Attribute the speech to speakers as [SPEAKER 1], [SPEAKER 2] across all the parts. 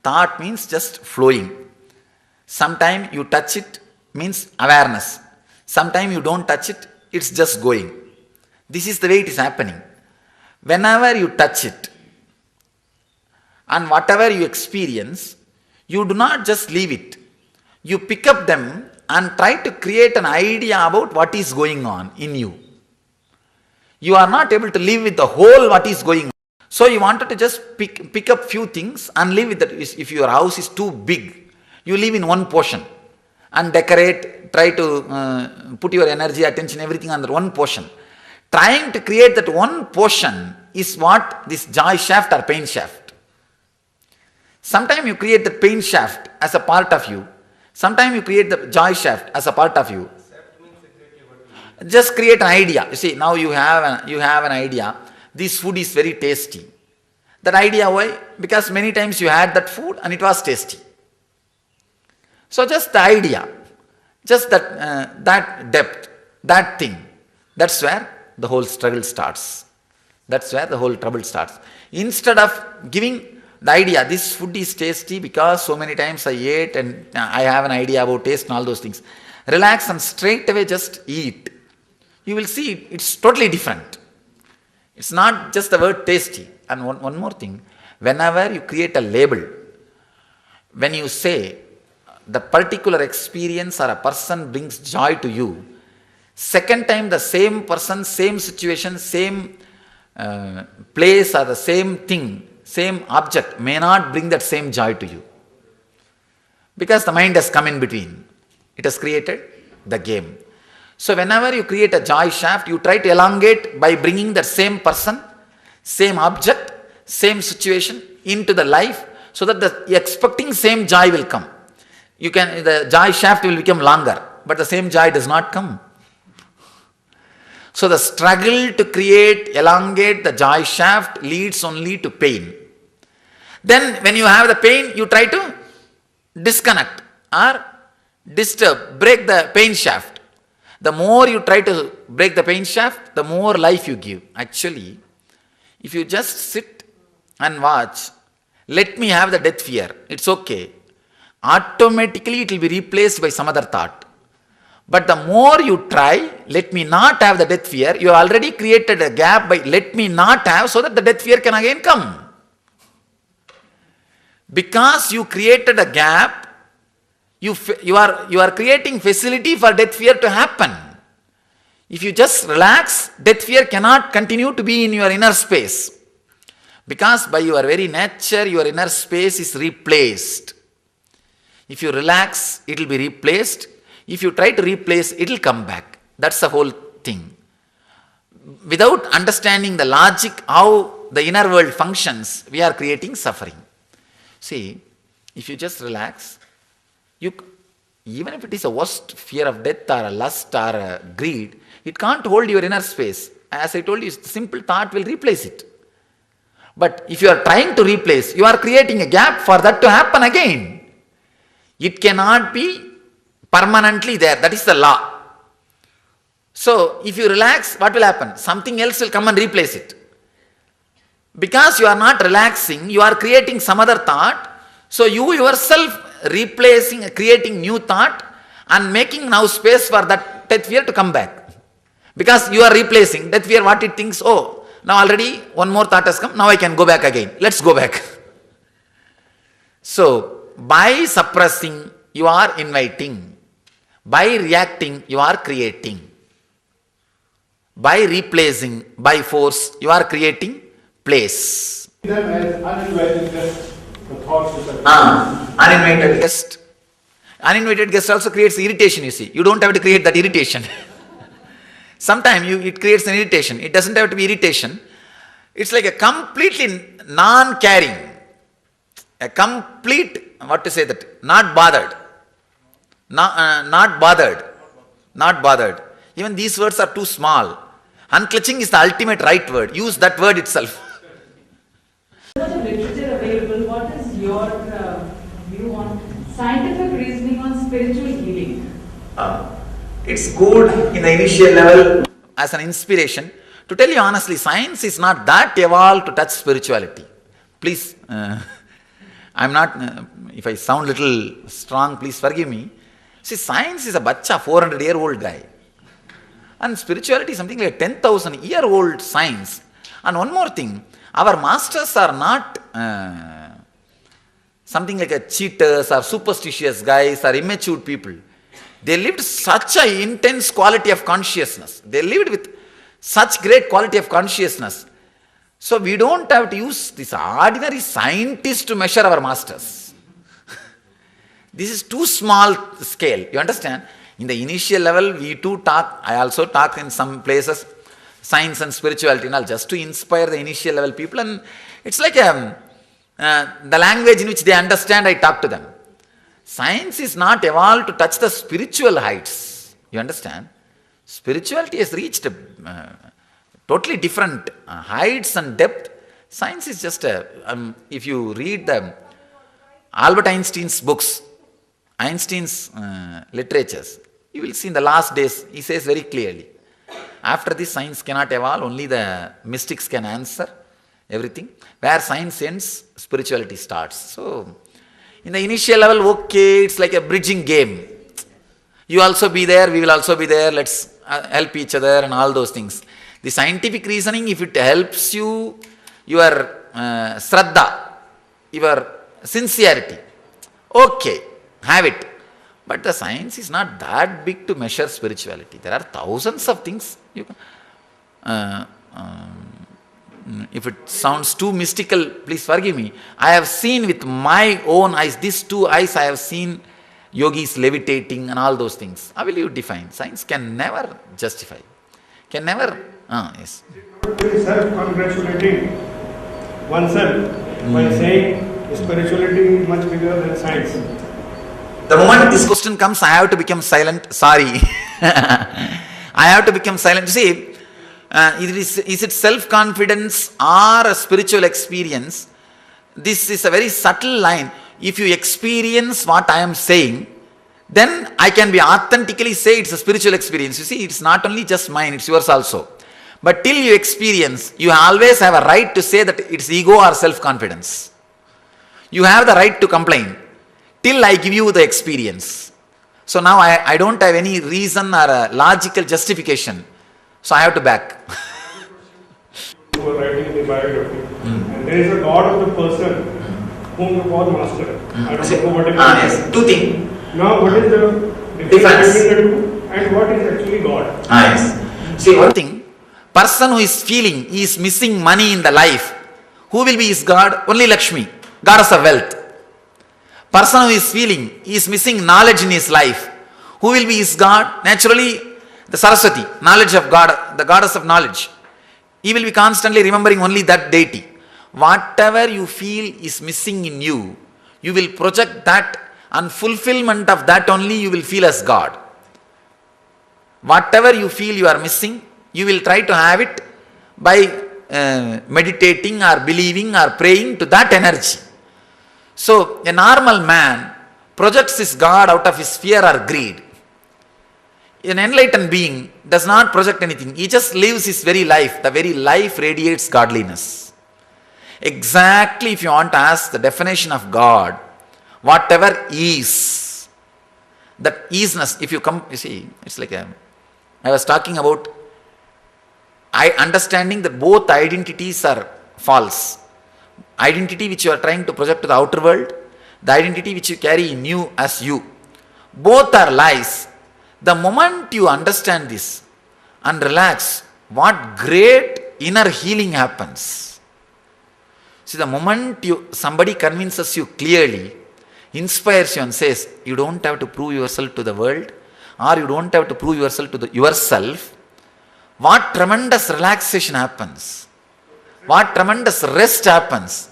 [SPEAKER 1] Thought means just flowing. Sometime you touch it means awareness. Sometime you don't touch it, it's just going. This is the way it is happening. Whenever you touch it and whatever you experience, you do not just leave it. You pick up them and try to create an idea about what is going on in you. You are not able to live with the whole what is going on. So you wanted to just pick up few things and live with that. If your house is too big, you live in one portion and decorate, try to put your energy, attention, everything under one portion. Trying to create that one portion is what this joy shaft or pain shaft. Sometimes you create the pain shaft as a part of you. Sometimes you create the joy shaft as a part of you. Just create an idea. You see, now you have an idea. This food is very tasty. That idea, why? Because many times you had that food and it was tasty. So just the idea, just that depth, that thing, that's where the whole struggle starts. That's where the whole trouble starts. Instead of giving the idea, this food is tasty because so many times I ate and I have an idea about taste and all those things. Relax and straight away just eat. You will see it's totally different. It's not just the word tasty. And one more thing, whenever you create a label, when you say the particular experience or a person brings joy to you, second time the same person, same situation, same place or the same thing, same object may not bring that same joy to you. Because the mind has come in between. It has created the game. So whenever you create a joy shaft, you try to elongate by bringing that same person, same object, same situation into the life so that the expecting same joy will come. The joy shaft will become longer, but the same joy does not come. So the struggle to elongate the joy shaft leads only to pain. Then when you have the pain, you try to disconnect or disturb, break the pain shaft. The more you try to break the pain shaft, the more life you give. Actually, if you just sit and watch, let me have the death fear, it's okay. Automatically it will be replaced by some other thought. But the more you try, let me not have the death fear, you already created a gap by let me not have so that the death fear can again come. Because you created a gap, you are creating facility for death fear to happen. If you just relax, death fear cannot continue to be in your inner space. Because by your very nature, your inner space is replaced. If you relax, it will be replaced. If you try to replace, it will come back. That's the whole thing. Without understanding the logic, how the inner world functions, we are creating suffering. See, if you just relax, even if it is a worst fear of death or a lust or a greed, it can't hold your inner space. As I told you, simple thought will replace it. But if you are trying to replace, you are creating a gap for that to happen again. It cannot be permanently there. That is the law. So, if you relax, what will happen? Something else will come and replace it. Because you are not relaxing, you are creating some other thought. So, you yourself replacing, creating new thought and making now space for that death fear to come back. Because you are replacing death fear, what it thinks, oh, now already one more thought has come, now I can go back again. Let's go back. So, by suppressing, you are inviting. By reacting, you are creating. By replacing, by force, you are creating place.
[SPEAKER 2] Uninvited guest, the thoughts which
[SPEAKER 1] uninvited guest. Uninvited guest also creates irritation, you see. You don't have to create that irritation. Sometimes it creates an irritation. It doesn't have to be irritation. It's like a completely non-caring. A complete, what to say that, not bothered. Not bothered. Not bothered. Even these words are too small. Unclutching is the ultimate right word. Use that word itself.
[SPEAKER 3] Much of literature available. What is your view on scientific reasoning on spiritual healing?
[SPEAKER 1] It's good in the initial level as an inspiration. To tell you honestly, science is not that evolved to touch spirituality. Please I'm not, if I sound little strong, please forgive me. See, science is a bacha, 400-year-old guy. And spirituality is something like 10,000-year-old science. And one more thing, our masters are not something like a cheaters or superstitious guys or immature people. They lived such an intense quality of consciousness. They lived with such great quality of consciousness. So we don't have to use this ordinary scientist to measure our masters. This is too small scale. You understand? In the initial level, we too talk. I also talk in some places, science and spirituality and all, just to inspire the initial level people. And it's like the language in which they understand, I talk to them. Science is not evolved to touch the spiritual heights. You understand? Spirituality has reached totally different heights and depth. Science is just if you read the Albert Einstein's books, Einstein's literatures, you will see in the last days, he says very clearly, after this science cannot evolve, only the mystics can answer everything. Where science ends, spirituality starts. So, in the initial level, okay, it's like a bridging game. You also be there, we will also be there, let's help each other and all those things. The scientific reasoning, if it helps you, your shraddha, your sincerity, okay, have it. But the science is not that big to measure spirituality. There are thousands of things. You can, if it sounds too mystical, please forgive me. I have seen with my own eyes, these two eyes, I have seen yogis levitating and all those things. How will you define? Science can never justify. Can never, yes.
[SPEAKER 2] Self-congratulating oneself by saying spirituality is much bigger than science.
[SPEAKER 1] The moment this question comes, I have to become silent. Sorry. I have to become silent. See, is it self-confidence or a spiritual experience? This is a very subtle line. If you experience what I am saying, then I can be authentically say it's a spiritual experience. You see, it's not only just mine, it's yours also. But till you experience, you always have a right to say that it's ego or self-confidence. You have the right to complain till I give you the experience. So now I don't have any reason or a logical justification. So I have to back.
[SPEAKER 2] You were writing the biography, and there is a God of the person whom you call master. I don't know what it is.
[SPEAKER 1] Yes. Two things.
[SPEAKER 2] Now, what is the difference between the two, and what is actually God?
[SPEAKER 1] Yes. See, one thing, person who is feeling he is missing money in the life, who will be his God? Only Lakshmi, goddess of wealth. Person who is feeling he is missing knowledge in his life, who will be his God? Naturally, the Saraswati, knowledge of God, the goddess of knowledge. He will be constantly remembering only that deity. Whatever you feel is missing in you, you will project that, and fulfillment of that only you will feel as God. Whatever you feel you are missing, you will try to have it by meditating or believing or praying to that energy. So, a normal man projects his God out of his fear or greed. An enlightened being does not project anything. He just lives his very life. The very life radiates godliness. Exactly, if you want to ask the definition of God, whatever is, that isness, if you come, you see, it's like I was talking about understanding that both identities are false. Identity which you are trying to project to the outer world, the identity which you carry in you as you, both are lies. The moment you understand this and relax, what great inner healing happens. See, the moment somebody convinces you clearly, inspires you and says, you don't have to prove yourself to the world, or you don't have to prove yourself to yourself, what tremendous relaxation happens. What tremendous rest happens.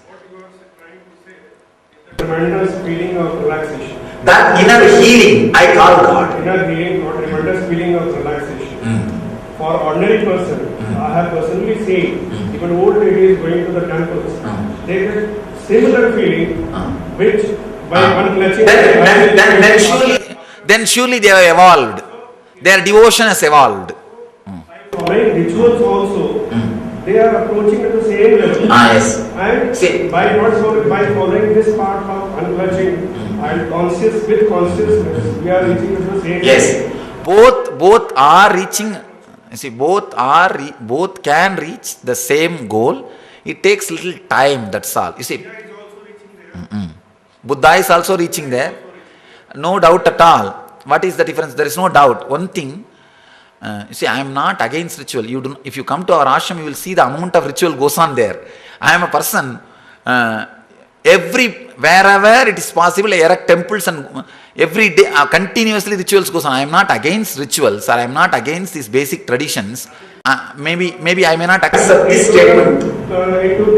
[SPEAKER 2] Tremendous feeling of relaxation.
[SPEAKER 1] That inner healing, I call God.
[SPEAKER 2] Inner healing or tremendous feeling of relaxation. For ordinary person, I have personally seen, even old ladies going to the temples, they get similar feeling, which by one clutching.
[SPEAKER 1] Then surely they have evolved. Their devotion has evolved.
[SPEAKER 2] Following rituals also, they are approaching to the same same level.
[SPEAKER 1] Yes.
[SPEAKER 2] And
[SPEAKER 1] See.
[SPEAKER 2] by following this part of unclutching and with consciousness, we are reaching to the same.
[SPEAKER 1] Yes. Both are reaching. See, both can reach the same goal. It takes little time. That's all. You see. Buddha is also reaching there. No doubt at all. What is the difference? There is no doubt. One thing. You see, I am not against ritual. If you come to our ashram, you will see the amount of ritual goes on there. I am a person. Wherever it is possible, I erect temples and every day continuously rituals goes on. I am not against rituals, or I am not against these basic traditions. Maybe I may not accept this statement.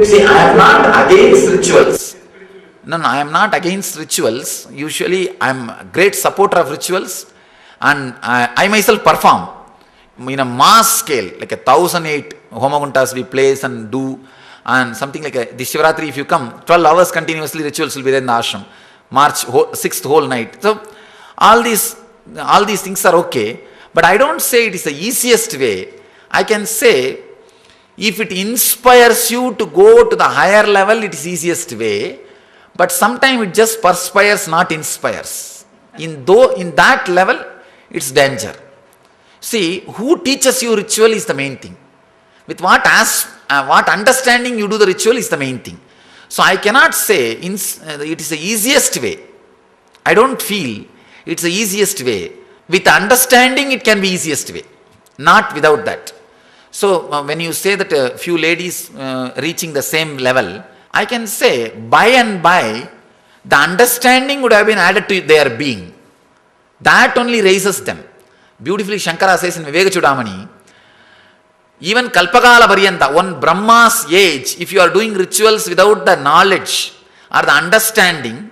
[SPEAKER 1] See, I am not against rituals. No, I am not against rituals. Usually, I am a great supporter of rituals, and I myself perform in a mass scale, like 1,008 Homaguntas we place and do. And something like this Shivratri, if you come, 12 hours continuously rituals will be there in the ashram. March 6th whole night. So all these things are okay. But I don't say it is the easiest way. I can say if it inspires you to go to the higher level, it is easiest way. But sometimes it just perspires, not inspires. In that level, it's danger. See, who teaches you ritual is the main thing. With what understanding you do the ritual is the main thing. So I cannot say it is the easiest way. I don't feel it's the easiest way. With understanding, it can be easiest way. Not without that. So when you say that a few ladies reaching the same level, I can say by and by, the understanding would have been added to their being. That only raises them. Beautifully Shankara says in Viveka Chudamani, even Kalpakala Pariyanta, one Brahma's age, if you are doing rituals without the knowledge or the understanding,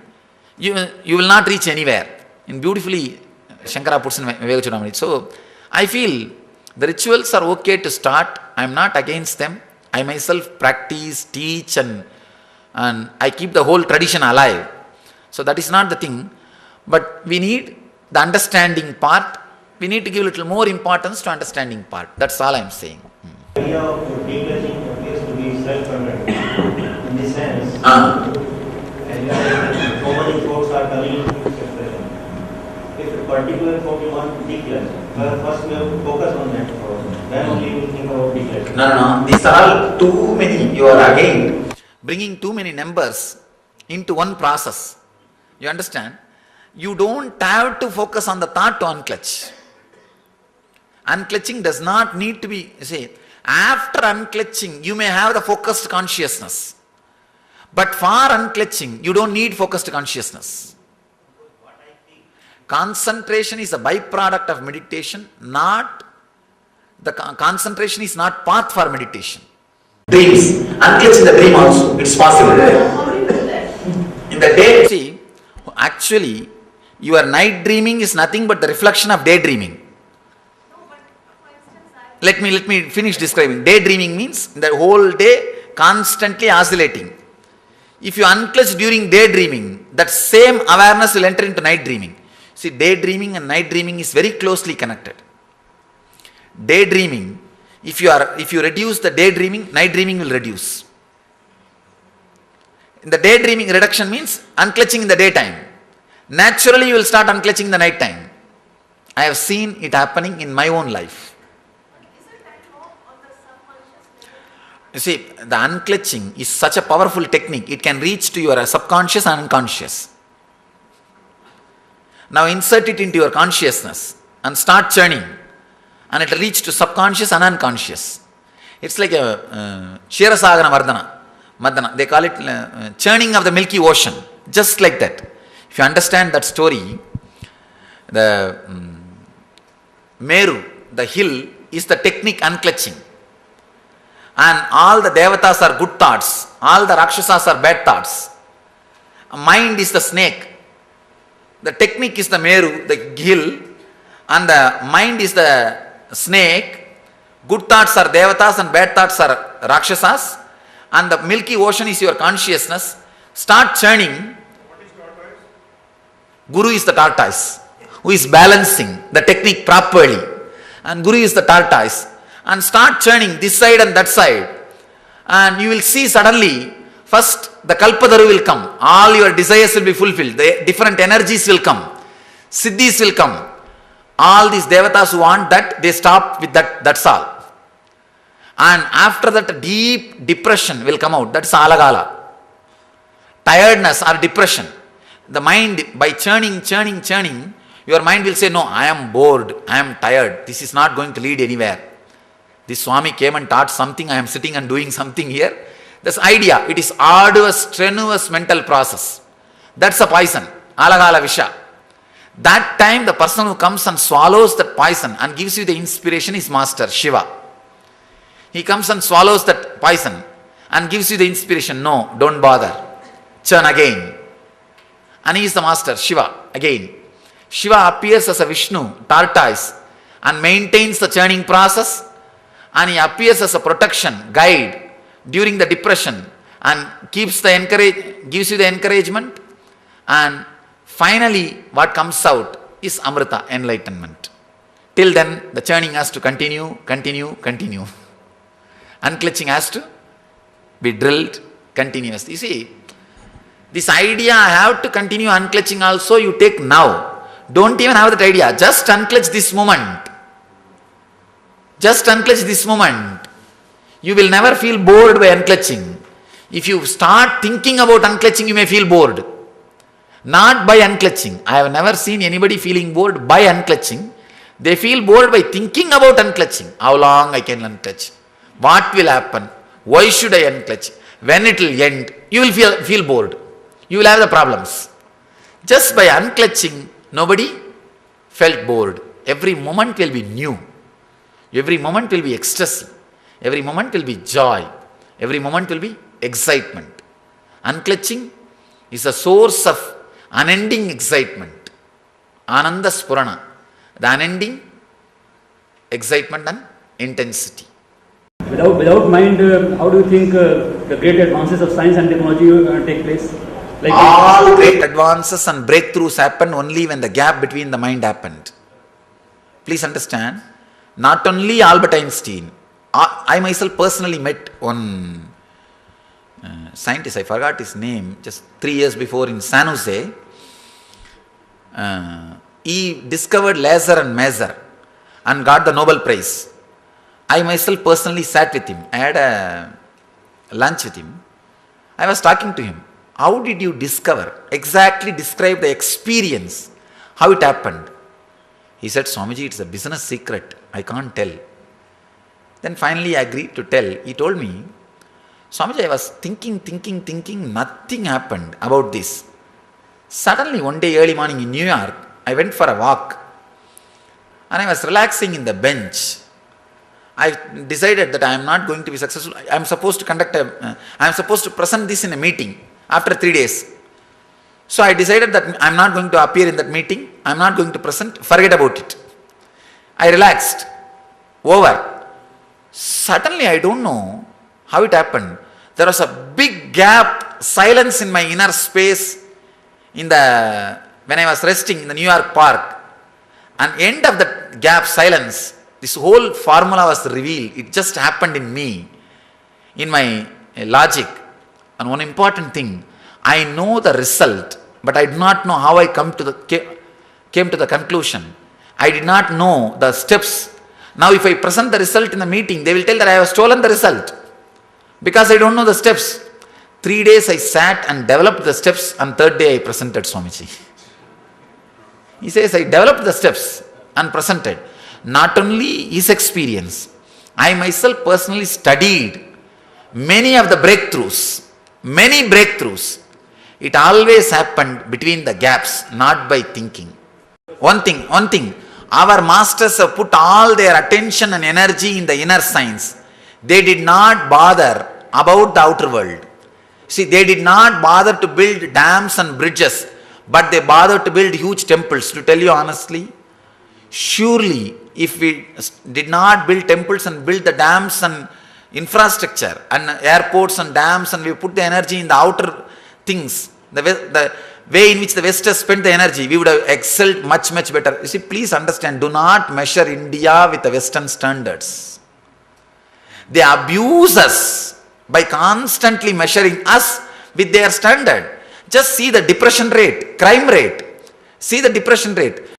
[SPEAKER 1] you will not reach anywhere. In beautifully Shankara puts in Viveka Chudamani. So I feel the rituals are okay to start. I am not against them. I myself practice, teach, and I keep the whole tradition alive. So that is not the thing. But we need the understanding part. We need to give a little more importance to understanding part. That's all I am saying.
[SPEAKER 4] The idea of decluttering appears to be self-evident in the sense, and so many thoughts are coming into expression. If a particular thought you want to declutter, well, first we have to focus on that thought. Then only you will think about decluttering.
[SPEAKER 1] No. These are all too many. You are again bringing too many numbers into one process. You understand? You don't have to focus on the thought to unclutch. Unclutching does not need to be, say, after unclutching, you may have the focused consciousness. But for unclutching, you don't need focused consciousness. Concentration is a byproduct of meditation, concentration is not path for meditation. Dreams, unclutching the dream also, it's possible.
[SPEAKER 3] How do you do that?
[SPEAKER 1] In the day, see, actually, your night dreaming is nothing but the reflection of daydreaming. Let me finish describing. Daydreaming means the whole day constantly oscillating. If you unclutch during daydreaming, that same awareness will enter into night dreaming. See, daydreaming and night dreaming is very closely connected. Daydreaming, if you reduce the daydreaming, night dreaming will reduce. The daydreaming reduction means unclutching in the daytime. Naturally, you will start unclutching in the night time. I have seen it happening in my own life. You see, the unclutching is such a powerful technique. It can reach to your subconscious and unconscious. Now insert it into your consciousness and start churning. And it will reach to subconscious and unconscious. It's like a Kshirasagara Mardana. They call it churning of the Milky Ocean. Just like that. If you understand that story, the Meru, the hill, is the technique unclutching. And all the devatas are good thoughts, all the rakshasas are bad thoughts. Mind is the snake. The technique is the Meru, the hill, and the mind is the snake. Good thoughts are devatas and bad thoughts are rakshasas. And the Milky Ocean is your consciousness. Start churning. Guru is the tortoise, who is balancing the technique properly. And Guru is the tortoise. And start churning this side and that side. And you will see suddenly, first the Kalpadaru will come. All your desires will be fulfilled. The different energies will come. Siddhis will come. All these devatas who want that, they stop with that, that's all. And after that, deep depression will come out. That's alagala. Tiredness or depression. The mind, by churning, your mind will say, no, I am bored, I am tired. This is not going to lead anywhere. This Swami came and taught something, I am sitting and doing something here. This idea, it is arduous, strenuous mental process. That's a poison. Alagala Visha. That time, the person who comes and swallows that poison and gives you the inspiration is Master Shiva. He comes and swallows that poison and gives you the inspiration. No, don't bother. Churn again. And he is the Master, Shiva, again. Shiva appears as a Vishnu, tortoise, and maintains the churning process. And he appears as a protection, guide, during the depression, and gives you the encouragement. And finally, what comes out is Amrita, enlightenment. Till then, the churning has to continue. Unclutching has to be drilled continuously. You see, this idea I have to continue unclutching also you take now. Don't even have that idea. Just unclutch this moment. Just unclutch this moment. You will never feel bored by unclutching. If you start thinking about unclutching, you may feel bored. Not by unclutching. I have never seen anybody feeling bored by unclutching. They feel bored by thinking about unclutching. How long I can unclutch? What will happen? Why should I unclutch? When it will end? You will feel bored. You will have the problems. Just by unclutching, nobody felt bored. Every moment will be new. Every moment will be ecstasy. Every moment will be joy. Every moment will be excitement. Unclutching is a source of unending excitement. Ananda Spurana. The unending excitement and intensity.
[SPEAKER 5] Without mind, how do you think the great advances of science and technology take place? Like
[SPEAKER 1] all great advances and breakthroughs happen only when the gap between the mind happened. Please understand, not only Albert Einstein, I myself personally met one scientist, I forgot his name, just 3 years before in San Jose. He discovered laser and maser and got the Nobel Prize. I myself personally sat with him. I had a lunch with him. I was talking to him. How did you discover? Exactly describe the experience. How it happened. He said, Swamiji, it's a business secret. I can't tell. Then finally I agreed to tell. He told me, Swamiji, I was thinking, nothing happened about this. Suddenly one day early morning in New York, I went for a walk. And I was relaxing in the bench. I decided that I am not going to be successful. I am supposed to present this in a meeting after 3 days. So I decided that I am not going to appear in that meeting. I am not going to present. Forget about it. I relaxed. Over. Suddenly I don't know how it happened. There was a big gap, silence in my inner space when I was resting in the New York Park. And end of that gap, silence, this whole formula was revealed. It just happened in me, in my logic. And one important thing, I know the result, but I do not know how I came to the conclusion. I did not know the steps. Now if I present the result in the meeting, they will tell that I have stolen the result. Because I don't know the steps. 3 days I sat and developed the steps, and 3rd day I presented Swamiji. He says, I developed the steps and presented. Not only his experience, I myself personally studied many of the breakthroughs. Many breakthroughs. It always happened between the gaps, not by thinking. One thing, our masters have put all their attention and energy in the inner science. They did not bother about the outer world. See, they did not bother to build dams and bridges, but they bothered to build huge temples. To tell you honestly, surely if we did not build temples and build the dams and infrastructure and airports and dams, and we put the energy in the outer things, the way in which the West has spent the energy, we would have excelled much better. You see, please understand, do not measure India with the Western standards. They abuse us by constantly measuring us with their standard. Just see the depression rate, crime rate. See the depression rate.